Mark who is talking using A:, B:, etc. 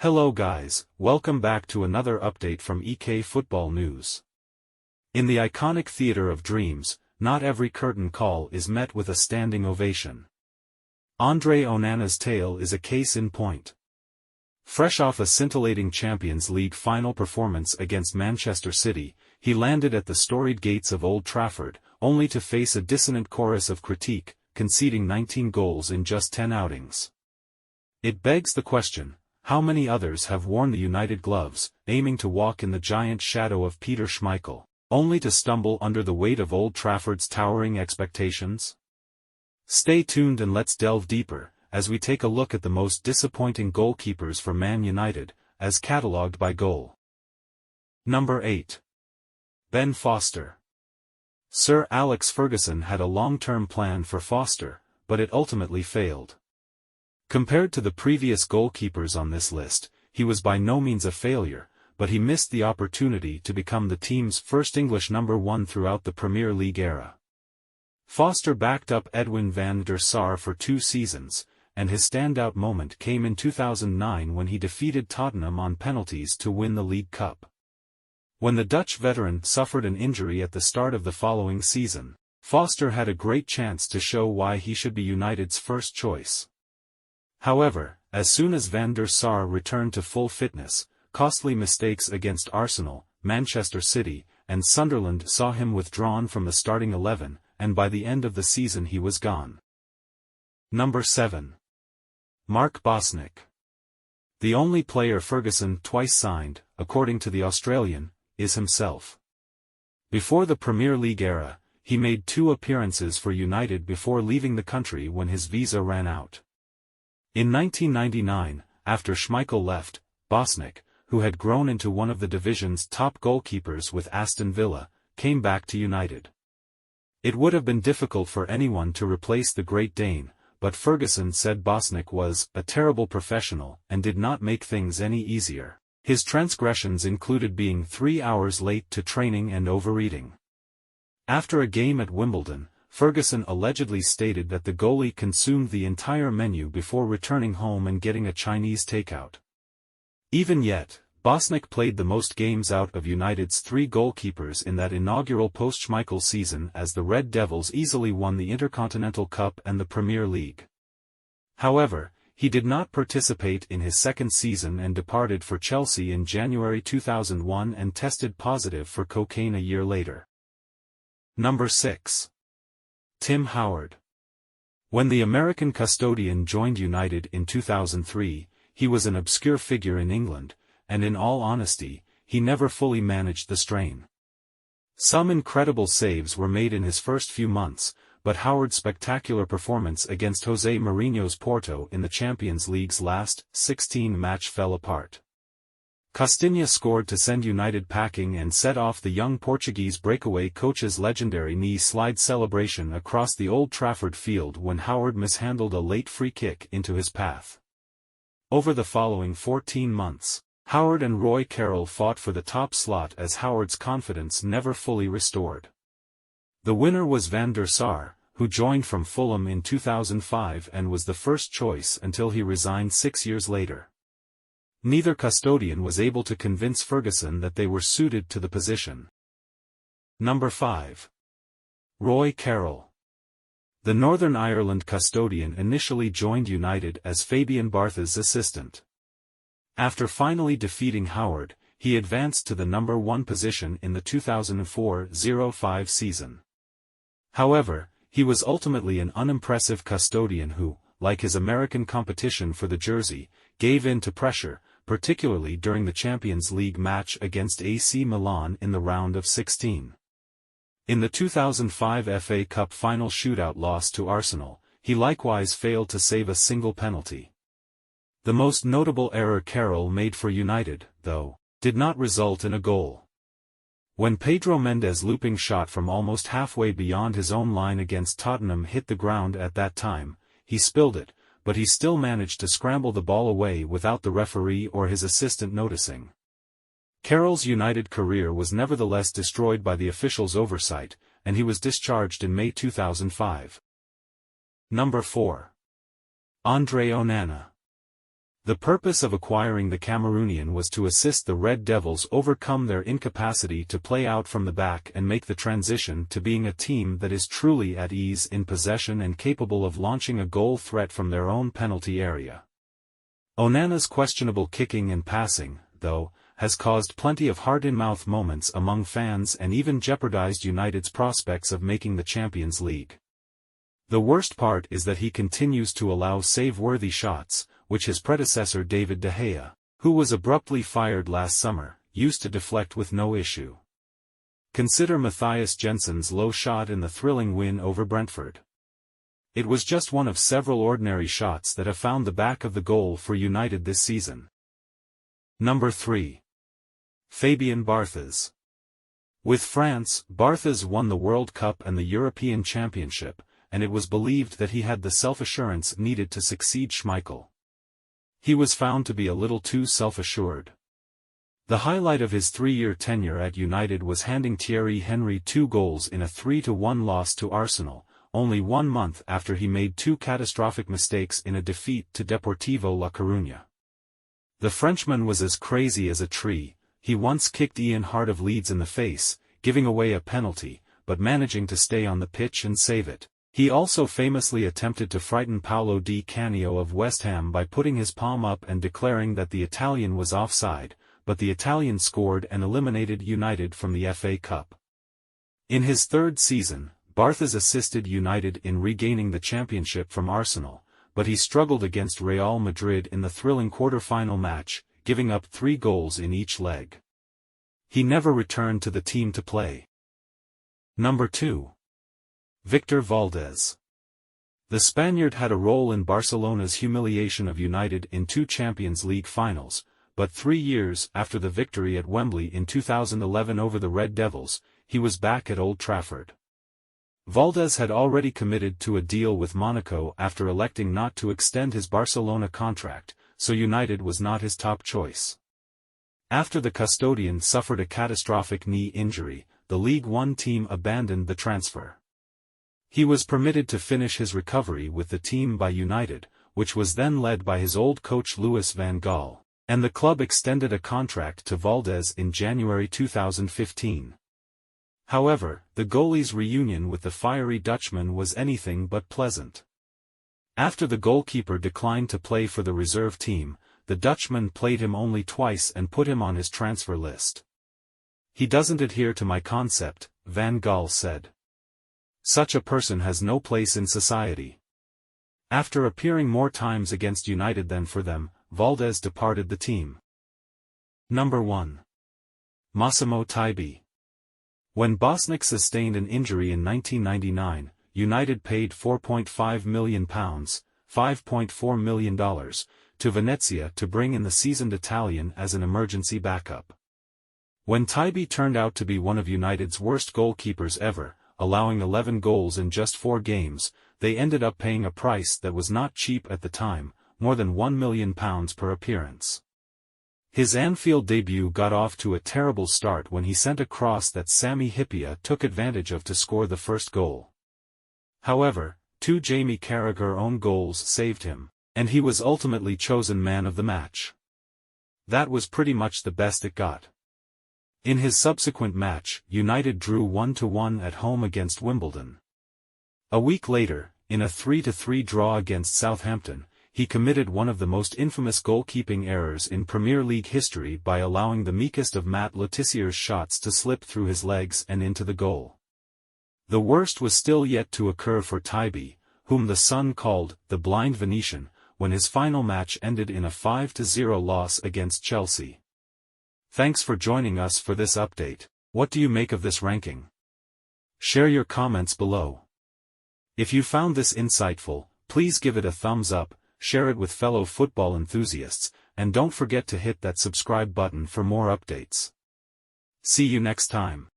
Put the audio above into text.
A: Hello guys, welcome back to another update from EK Football News. In the iconic Theatre of Dreams, not every curtain call is met with a standing ovation. Andre Onana's tale is a case in point. Fresh off a scintillating Champions League final performance against Manchester City, he landed at the storied gates of Old Trafford, only to face a dissonant chorus of critique, conceding 19 goals in just 10 outings. It begs the question, how many others have worn the United gloves, aiming to walk in the giant shadow of Peter Schmeichel, only to stumble under the weight of Old Trafford's towering expectations? Stay tuned and let's delve deeper, as we take a look at the most disappointing goalkeepers for Man United, as catalogued by Goal. Number 8. Ben Foster. Sir Alex Ferguson had a long-term plan for Foster, but it ultimately failed. Compared to the previous goalkeepers on this list, he was by no means a failure, but he missed the opportunity to become the team's first English number 1 throughout the Premier League era. Foster backed up Edwin van der Sar for 2 seasons, and his standout moment came in 2009 when he defeated Tottenham on penalties to win the League Cup. When the Dutch veteran suffered an injury at the start of the following season, Foster had a great chance to show why he should be United's first choice. However, as soon as Van der Sar returned to full fitness, costly mistakes against Arsenal, Manchester City, and Sunderland saw him withdrawn from the starting 11, and by the end of the season he was gone. Number 7. Mark Bosnich. The only player Ferguson twice signed, according to the Australian, is himself. Before the Premier League era, he made 2 appearances for United before leaving the country when his visa ran out. In 1999, after Schmeichel left, Bosnich, who had grown into one of the division's top goalkeepers with Aston Villa, came back to United. It would have been difficult for anyone to replace the Great Dane, but Ferguson said Bosnich was a terrible professional and did not make things any easier. His transgressions included being 3 hours late to training and overeating. After a game at Wimbledon, Ferguson allegedly stated that the goalie consumed the entire menu before returning home and getting a Chinese takeout. Even yet, Bosnich played the most games out of United's 3 goalkeepers in that inaugural post-Schmeichel season as the Red Devils easily won the Intercontinental Cup and the Premier League. However, he did not participate in his second season and departed for Chelsea in January 2001 and tested positive for cocaine a year later. Number 6. Tim Howard. When the American custodian joined United in 2003, he was an obscure figure in England, and in all honesty, he never fully managed the strain. Some incredible saves were made in his first few months, but Howard's spectacular performance against Jose Mourinho's Porto in the Champions League's last 16 match fell apart. Costinha scored to send United packing and set off the young Portuguese breakaway coach's legendary knee-slide celebration across the Old Trafford field when Howard mishandled a late free kick into his path. Over the following 14 months, Howard and Roy Carroll fought for the top slot as Howard's confidence never fully restored. The winner was Van der Sar, who joined from Fulham in 2005 and was the first choice until he resigned 6 years later. Neither custodian was able to convince Ferguson that they were suited to the position. Number 5. Roy Carroll. The Northern Ireland custodian initially joined United as Fabian Barthez' assistant. After finally defeating Howard, he advanced to the number 1 position in the 2004-05 season. However, he was ultimately an unimpressive custodian who, like his American competition for the jersey, gave in to pressure, particularly during the Champions League match against AC Milan in the round of 16. In the 2005 FA Cup final shootout loss to Arsenal, he likewise failed to save a single penalty. The most notable error Carroll made for United, though, did not result in a goal. When Pedro Mendes' looping shot from almost halfway beyond his own line against Tottenham hit the ground at that time, he spilled it, but he still managed to scramble the ball away without the referee or his assistant noticing. Carroll's United career was nevertheless destroyed by the officials' oversight, and he was discharged in May 2005. Number 4. Andre Onana. The purpose of acquiring the Cameroonian was to assist the Red Devils overcome their incapacity to play out from the back and make the transition to being a team that is truly at ease in possession and capable of launching a goal threat from their own penalty area. Onana's questionable kicking and passing, though, has caused plenty of heart-in-mouth moments among fans and even jeopardized United's prospects of making the Champions League. The worst part is that he continues to allow save-worthy shots, which his predecessor David De Gea, who was abruptly fired last summer, used to deflect with no issue. Consider Matthias Jensen's low shot in the thrilling win over Brentford. It was just one of several ordinary shots that have found the back of the goal for United this season. Number 3. Fabian Barthez. With France, Barthez won the World Cup and the European Championship, and it was believed that he had the self-assurance needed to succeed Schmeichel. He was found to be a little too self-assured. The highlight of his 3-year tenure at United was handing Thierry Henry 2 goals in a 3-1 loss to Arsenal, only 1 month after he made 2 catastrophic mistakes in a defeat to Deportivo La Coruña. The Frenchman was as crazy as a tree. He once kicked Ian Hart of Leeds in the face, giving away a penalty, but managing to stay on the pitch and save it. He also famously attempted to frighten Paolo Di Canio of West Ham by putting his palm up and declaring that the Italian was offside, but the Italian scored and eliminated United from the FA Cup. In his 3rd season, Barthez assisted United in regaining the championship from Arsenal, but he struggled against Real Madrid in the thrilling quarter-final match, giving up 3 goals in each leg. He never returned to the team to play. Number 2. Victor Valdes. The Spaniard had a role in Barcelona's humiliation of United in 2 Champions League finals, but 3 years after the victory at Wembley in 2011 over the Red Devils, he was back at Old Trafford. Valdes had already committed to a deal with Monaco after electing not to extend his Barcelona contract, so United was not his top choice. After the custodian suffered a catastrophic knee injury, the League One team abandoned the transfer. He was permitted to finish his recovery with the team by United, which was then led by his old coach Louis van Gaal, and the club extended a contract to Valdes in January 2015. However, the goalie's reunion with the fiery Dutchman was anything but pleasant. After the goalkeeper declined to play for the reserve team, the Dutchman played him only twice and put him on his transfer list. "He doesn't adhere to my concept," Van Gaal said. "Such a person has no place in society." After appearing more times against United than for them, Valdes departed the team. Number 1. Massimo Taibi. When Bosnich sustained an injury in 1999, United paid £4.5 million, $5.4 million, to Venezia to bring in the seasoned Italian as an emergency backup. When Taibi turned out to be one of United's worst goalkeepers ever, allowing 11 goals in just 4 games, they ended up paying a price that was not cheap at the time, more than £1 million per appearance. His Anfield debut got off to a terrible start when he sent a cross that Sami Hyypiä took advantage of to score the first goal. However, 2 Jamie Carragher own goals saved him, and he was ultimately chosen man of the match. That was pretty much the best it got. In his subsequent match, United drew 1-1 at home against Wimbledon. A week later, in a 3-3 draw against Southampton, he committed one of the most infamous goalkeeping errors in Premier League history by allowing the meekest of Matt Le Tissier's shots to slip through his legs and into the goal. The worst was still yet to occur for Taibi, whom the Sun called the Blind Venetian, when his final match ended in a 5-0 loss against Chelsea. Thanks for joining us for this update. What do you make of this ranking? Share your comments below. If you found this insightful, please give it a thumbs up, share it with fellow football enthusiasts, and don't forget to hit that subscribe button for more updates. See you next time.